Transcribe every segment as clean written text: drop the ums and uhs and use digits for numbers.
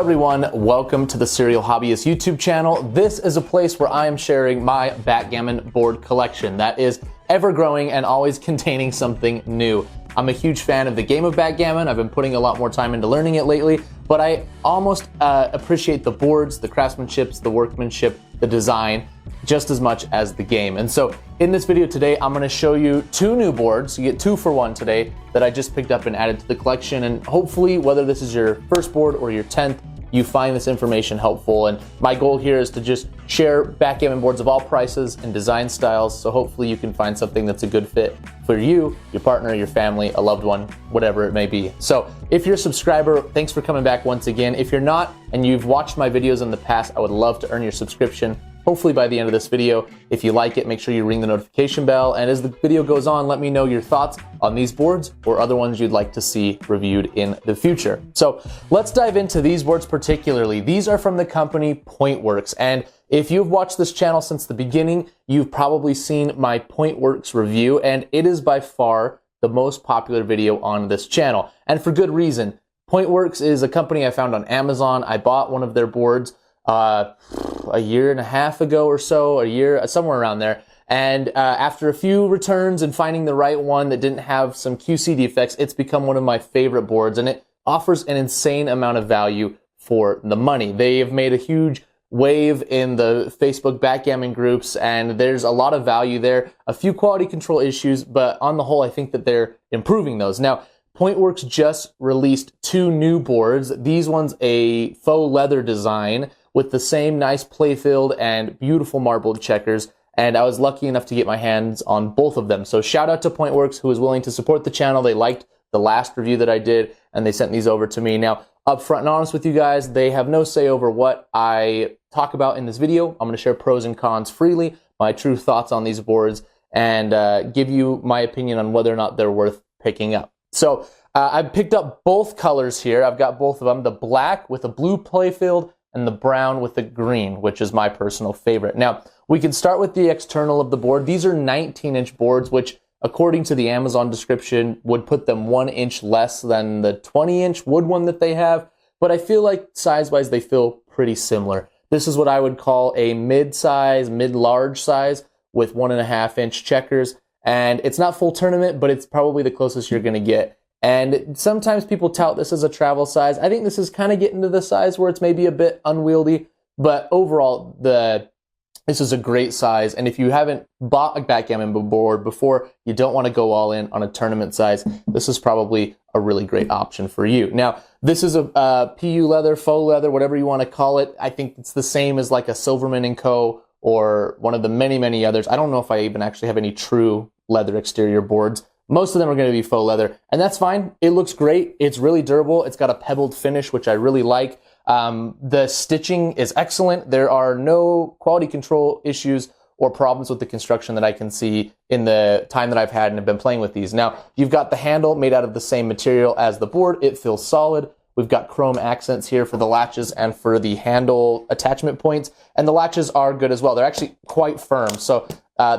everyone, welcome to the Serial Hobbyist YouTube channel. This is a place where I am sharing my backgammon board collection that is ever-growing and always containing something new. I'm a huge fan of the game of backgammon. I've been putting a lot more time into learning it lately, but I almost appreciate the boards, the craftsmanship, the workmanship, the design, just as much as the game. And so in this video today, I'm gonna show you two new boards. You get 2 for 1 today that I just picked up and added to the collection. And hopefully, whether this is your first board or your 10th, you find this information helpful. And my goal here is to just share backgammon boards of all prices and design styles. So hopefully you can find something that's a good fit for you, your partner, your family, a loved one, whatever it may be. So if you're a subscriber, thanks for coming back once again. If you're not and you've watched my videos in the past, I would love to earn your subscription. Hopefully by the end of this video. If you like it, make sure you ring the notification bell. And as the video goes on, let me know your thoughts on these boards or other ones you'd like to see reviewed in the future. So let's dive into these boards particularly. These are from the company Pointworks. And if you've watched this channel since the beginning, you've probably seen my Pointworks review, and it is by far the most popular video on this channel. And for good reason. Pointworks is a company I found on Amazon. I bought one of their boards a year and a half ago or so, somewhere around there. And after a few returns and finding the right one that didn't have some QC defects, it's become one of my favorite boards, and it offers an insane amount of value for the money. They have made a huge wave in the Facebook backgammon groups, and there's a lot of value there. A few quality control issues, but on the whole, I think that they're improving those. Now, Pointworks just released 2 new boards. These ones a faux leather design with the same nice playfield and beautiful marbled checkers, and I was lucky enough to get my hands on both of them. So shout out to Pointworks, who was willing to support the channel. They liked the last review that I did, and they sent these over to me. Now, upfront and honest with you guys, they have no say over what I talk about in this video. I'm going to share pros and cons freely, my true thoughts on these boards, and give you my opinion on whether or not they're worth picking up. So I picked up both colors here. I've got both of them, the black with a blue playfield and the brown with the green, which is my personal favorite. Now, we can start with the external of the board. These are 19-inch boards, which, according to the Amazon description, would put them 1 inch less than the 20-inch wood one that they have, but I feel like size-wise they feel pretty similar. This is what I would call a mid-size, mid-large size with 1.5-inch checkers, and it's not full tournament, but it's probably the closest you're gonna get. And sometimes people tout this as a travel size. I think this is kind of getting to the size where it's maybe a bit unwieldy, but overall, this is a great size. And if you haven't bought a backgammon board before, you don't want to go all in on a tournament size, this is probably a really great option for you. Now, this is a PU leather, faux leather, whatever you want to call it. I think it's the same as like a Silverman & Co. or one of the many, many others. I don't know if I even actually have any true leather exterior boards. Most of them are going to be faux leather, and that's fine. It looks great. It's really durable. It's got a pebbled finish, which I really like. The stitching is excellent. There are no quality control issues or problems with the construction that I can see in the time that I've had and have been playing with these. Now, you've got the handle made out of the same material as the board. It feels solid. We've got chrome accents here for the latches and for the handle attachment points, and the latches are good as well. They're actually quite firm, so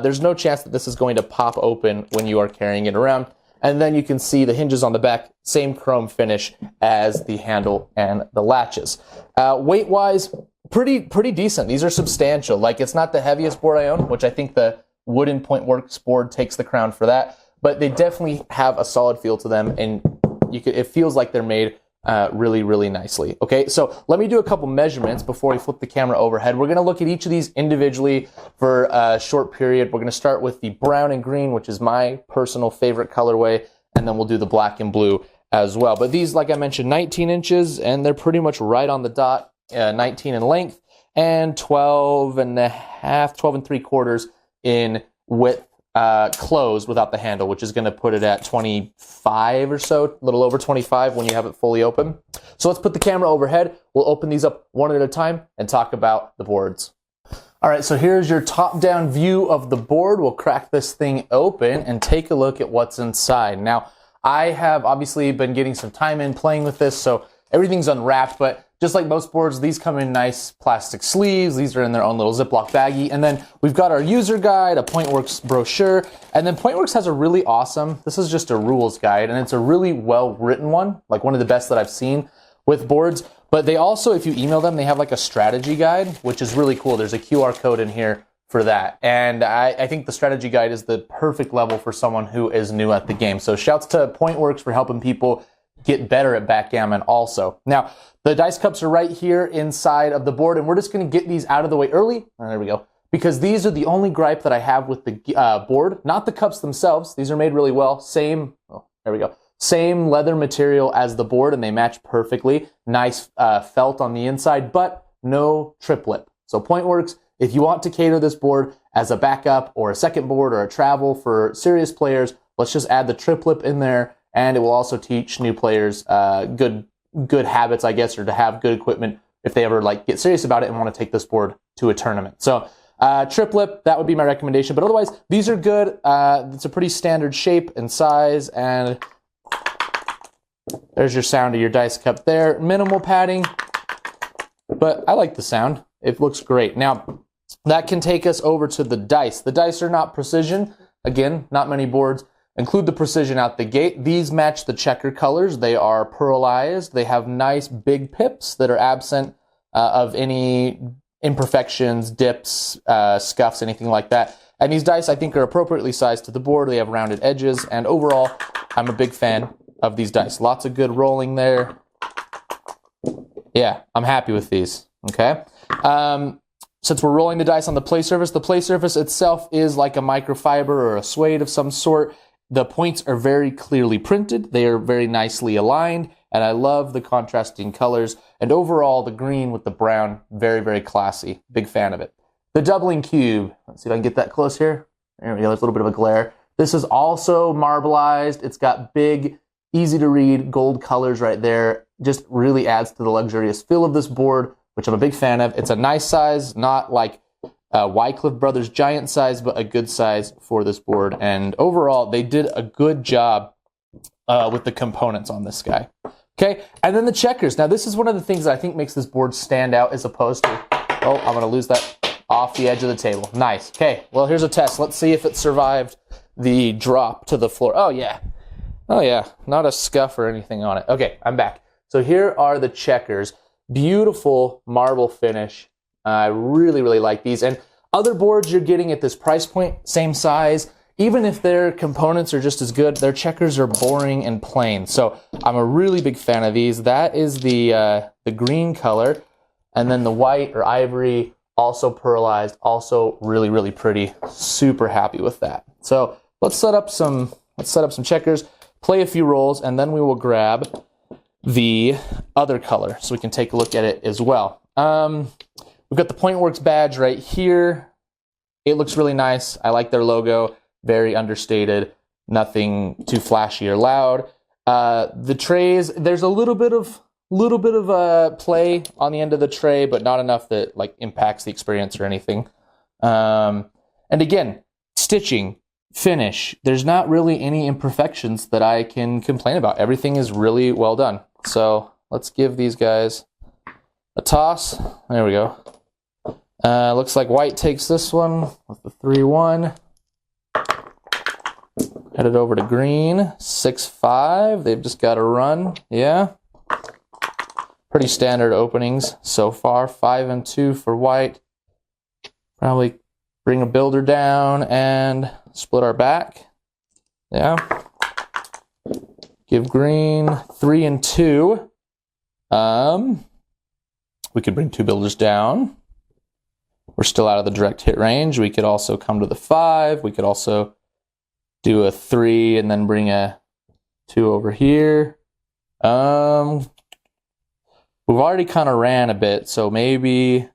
there's no chance that this is going to pop open when you are carrying it around. And then you can see the hinges on the back, same chrome finish as the handle and the latches. Weight-wise, pretty decent. These are substantial. Like, it's not the heaviest board I own, which I think the wooden Pointworks board takes the crown for that, but they definitely have a solid feel to them, and it feels like they're made really, really nicely. Okay, so let me do a couple measurements before we flip the camera overhead. We're going to look at each of these individually for a short period. We're going to start with the brown and green, which is my personal favorite colorway, and then we'll do the black and blue as well. But these, like I mentioned, 19 inches, and they're pretty much right on the dot, 19 in length, and 12 and 3/4 in width. Closed without the handle, which is going to put it at 25 or so, a little over 25 when you have it fully open. So let's put the camera overhead. We'll open these up one at a time and talk about the boards. All right, so here's your top-down view of the board. We'll crack this thing open and take a look at what's inside. Now, I have obviously been getting some time in playing with this, so everything's unwrapped, but just like most boards, these come in nice plastic sleeves. These are in their own little Ziploc baggie. And then we've got our user guide, a Pointworks brochure. And then Pointworks has a really awesome, this is just a rules guide, and it's a really well-written one, like one of the best that I've seen with boards. But they also, if you email them, they have like a strategy guide, which is really cool. There's a QR code in here for that. And I think the strategy guide is the perfect level for someone who is new at the game. So shouts to Pointworks for helping people get better at backgammon also. Now, the dice cups are right here inside of the board, and we're just gonna get these out of the way early. There we go. Because these are the only gripe that I have with the board, not the cups themselves. These are made really well. Same, oh, there we go. Same leather material as the board, and they match perfectly. Nice felt on the inside, but no trip lip. So Pointworks, if you want to cater this board as a backup or a second board or a travel for serious players, let's just add the trip lip in there, and it will also teach new players good habits, I guess, or to have good equipment if they ever like get serious about it and want to take this board to a tournament. So trip lip, that would be my recommendation. But otherwise, these are good. It's a pretty standard shape and size, and there's your sound of your dice cup there. Minimal padding, but I like the sound. It looks great. Now, that can take us over to the dice. The dice are not precision. Again, not many boards include the precision out the gate. These match the checker colors. They are pearlized. They have nice big pips that are absent of any imperfections, dips, scuffs, anything like that. And these dice, I think, are appropriately sized to the board. They have rounded edges, and overall, I'm a big fan of these dice. Lots of good rolling there. Yeah, I'm happy with these, okay? Since we're rolling the dice on the play surface itself is like a microfiber or a suede of some sort. The points are very clearly printed. They are very nicely aligned, and I love the contrasting colors. And overall, the green with the brown, very, very classy. Big fan of it. The doubling cube. Let's see if I can get that close here. There we go. There's a little bit of a glare. This is also marbleized. It's got big, easy to read gold colors right there. Just really adds to the luxurious feel of this board, which I'm a big fan of. It's a nice size, not like Wycliffe Brothers giant size, but a good size for this board. And overall, they did a good job with the components on this guy. Okay, and then the checkers. Now, this is one of the things that I think makes this board stand out as opposed to, oh, I'm gonna lose that off the edge of the table. Nice. Okay, well, here's a test. Let's see if it survived the drop to the floor. Oh, yeah. Oh, yeah, not a scuff or anything on it. Okay, I'm back. So here are the checkers. Beautiful marble finish. I really, really like these. And other boards you're getting at this price point, same size, even if their components are just as good, their checkers are boring and plain. So I'm a really big fan of these. That is the green color. And then the white or ivory, also pearlized, also really, really pretty. Super happy with that. So let's set up some checkers, play a few rolls, and then we will grab the other color so we can take a look at it as well. We've got the Pointworks badge right here. It looks really nice. I like their logo. Very understated. Nothing too flashy or loud. The trays, there's a little bit of play on the end of the tray, but not enough that like impacts the experience or anything. And again, stitching, finish, there's not really any imperfections that I can complain about. Everything is really well done. So let's give these guys a toss. There we go. Looks like white takes this one with the 3-1. Headed over to green, 6-5. They've just got to run. Yeah. Pretty standard openings so far. 5 and 2 for white. Probably bring a builder down and split our back. Yeah. Give green 3 and 2. We could bring 2 builders down. We're still out of the direct hit range. We could also come to the 5. We could also do a 3 and then bring a 2 over here. We've already kind of ran a bit, so maybe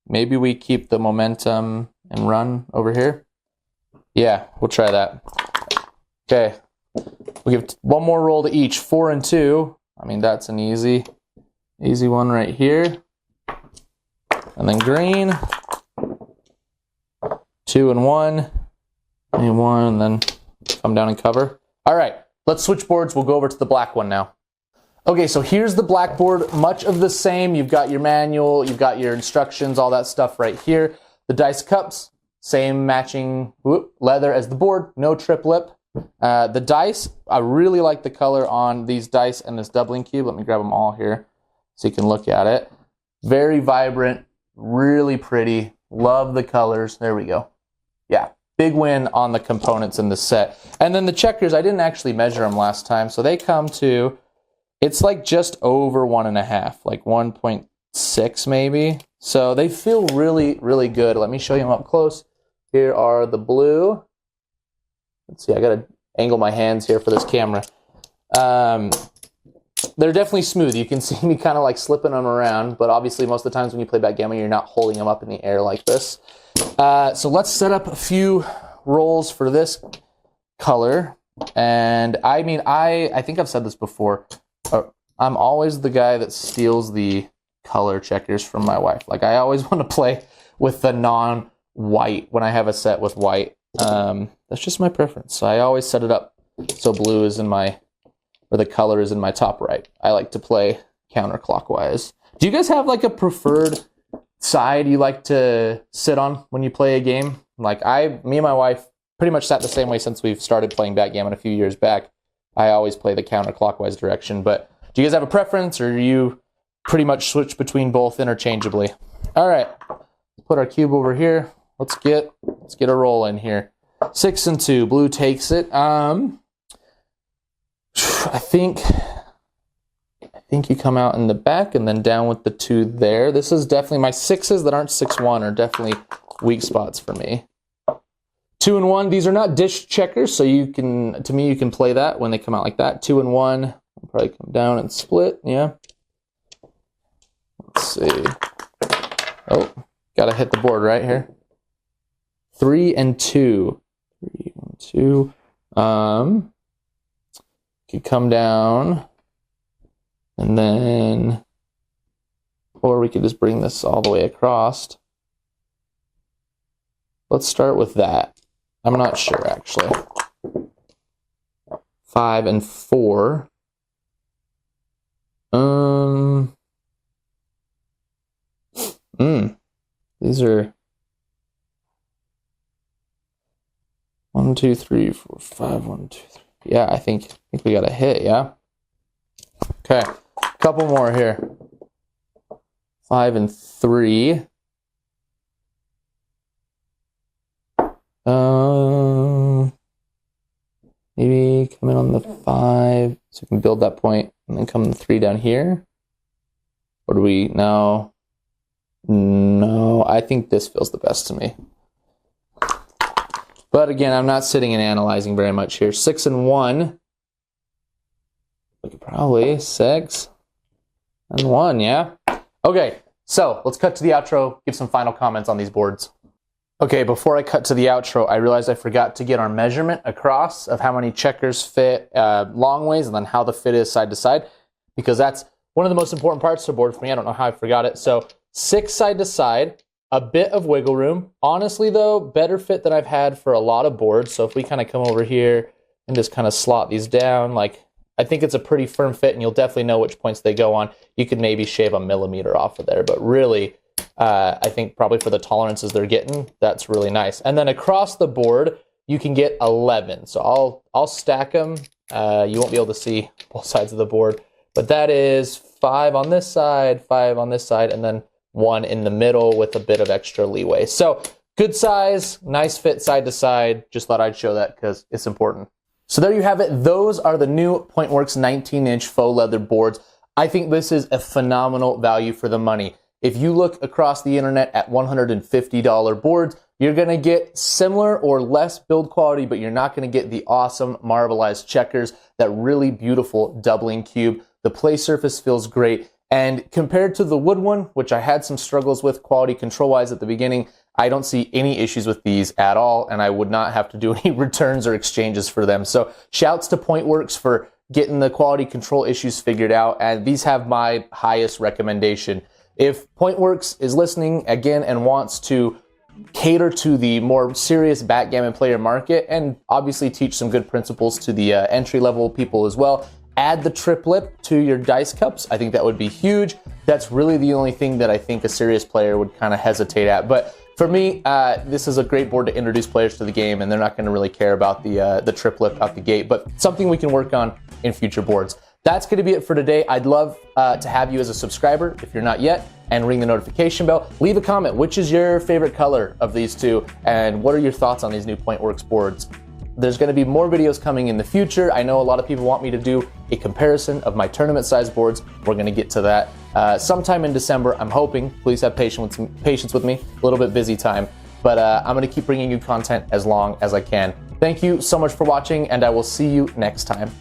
we keep the momentum and run over here. Yeah, we'll try that. Okay, we give one more roll to each, 4 and 2. I mean, that's an easy one right here. And then green, 2 and 1, and 1, and then come down and cover. All right, let's switch boards. We'll go over to the black one now. Okay, so here's the blackboard, much of the same. You've got your manual, you've got your instructions, all that stuff right here. The dice cups, same matching leather as the board, no trip lip. The dice, I really like the color on these dice and this doubling cube. Let me grab them all here. so you can look at it. Very vibrant, really pretty. Love the colors. There we go. Yeah, big win on the components in the set. And then the checkers, I didn't actually measure them last time, so they come to, it's like just over 1.5, like 1.6 maybe. So they feel really, really good. Let me show you them up close. Here are the blue. Let's see, I gotta angle my hands here for this camera. They're definitely smooth. You can see me kind of like slipping them around, but obviously most of the times when you play backgammon, you're not holding them up in the air like this. So let's set up a few rolls for this color. And I mean, I think I've said this before. I'm always the guy that steals the color checkers from my wife. Like, I always want to play with the non-white when I have a set with white. That's just my preference. So I always set it up so blue is in my, or the color is in my top right. I like to play counterclockwise. Do you guys have like a preferred side you like to sit on when you play a game? Like me and my wife pretty much sat the same way since we've started playing backgammon a few years back. I always play the counterclockwise direction, but do you guys have a preference, or do you pretty much switch between both interchangeably? All right, let's put our cube over here. Let's get a roll in here. 6 and 2, blue takes it. I think you come out in the back and then down with the 2 there. This is definitely, my 6s that aren't 6-1 are definitely weak spots for me. 2 and 1, these are not dish checkers, so you can, to me, you can play that when they come out like that. 2 and 1, will probably come down and split, yeah. Let's see. Oh, gotta hit the board right here. 3 and 2. 3 and 2. Could come down, and then, or we could just bring this all the way across. Let's start with that. I'm not sure, actually. 5 and 4. These are 1, 2, 3, 4, 5, 1, 2, 3. Yeah, I think we got a hit, yeah? Okay, couple more here. 5 and 3. Maybe come in on the 5, so we can build that point, and then come the 3 down here. Or do we, no, I think this feels the best to me. But again, I'm not sitting and analyzing very much here. 6 and 1. We could probably 6 and 1, yeah? Okay, so let's cut to the outro, give some final comments on these boards. Okay, before I cut to the outro, I realized I forgot to get our measurement across of how many checkers fit long ways, and then how the fit is side to side, because that's one of the most important parts of the board for me. I don't know how I forgot it. So 6 side to side. A bit of wiggle room. Honestly though, better fit than I've had for a lot of boards. So if we kind of come over here and just kind of slot these down, like, I think it's a pretty firm fit, and you'll definitely know which points they go on. You could maybe shave 1 millimeter off of there, but really, I think probably for the tolerances they're getting, that's really nice. And then across the board, you can get 11. So I'll stack them. You won't be able to see both sides of the board, but that is 5 on this side, 5 on this side, and then 1 in the middle with a bit of extra leeway. So good size, nice fit side to side. Just thought I'd show that because it's important. So there you have it. Those are the new Pointworks 19-inch faux leather boards. I think this is a phenomenal value for the money. If you look across the internet at $150 boards, you're gonna get similar or less build quality, but you're not gonna get the awesome marbleized checkers, that really beautiful doubling cube. The play surface feels great. And compared to the wood one, which I had some struggles with quality control-wise at the beginning, I don't see any issues with these at all, and I would not have to do any returns or exchanges for them. So shouts to Pointworks for getting the quality control issues figured out, and these have my highest recommendation. If Pointworks is listening again and wants to cater to the more serious backgammon player market, and obviously teach some good principles to the entry-level people as well, add the triplet to your dice cups. I think that would be huge. That's really the only thing that I think a serious player would kind of hesitate at. But for me, this is a great board to introduce players to the game, and they're not going to really care about the triplet out the gate, but something we can work on in future boards. That's going to be it for today. I'd love to have you as a subscriber if you're not yet, and ring the notification bell. Leave a comment. Which is your favorite color of these two? And what are your thoughts on these new Pointworks boards? There's going to be more videos coming in the future. I know a lot of people want me to do a comparison of my tournament size boards. We're going to get to that sometime in December, I'm hoping. Please have patience with me. A little bit busy time. But I'm going to keep bringing you content as long as I can. Thank you so much for watching, and I will see you next time.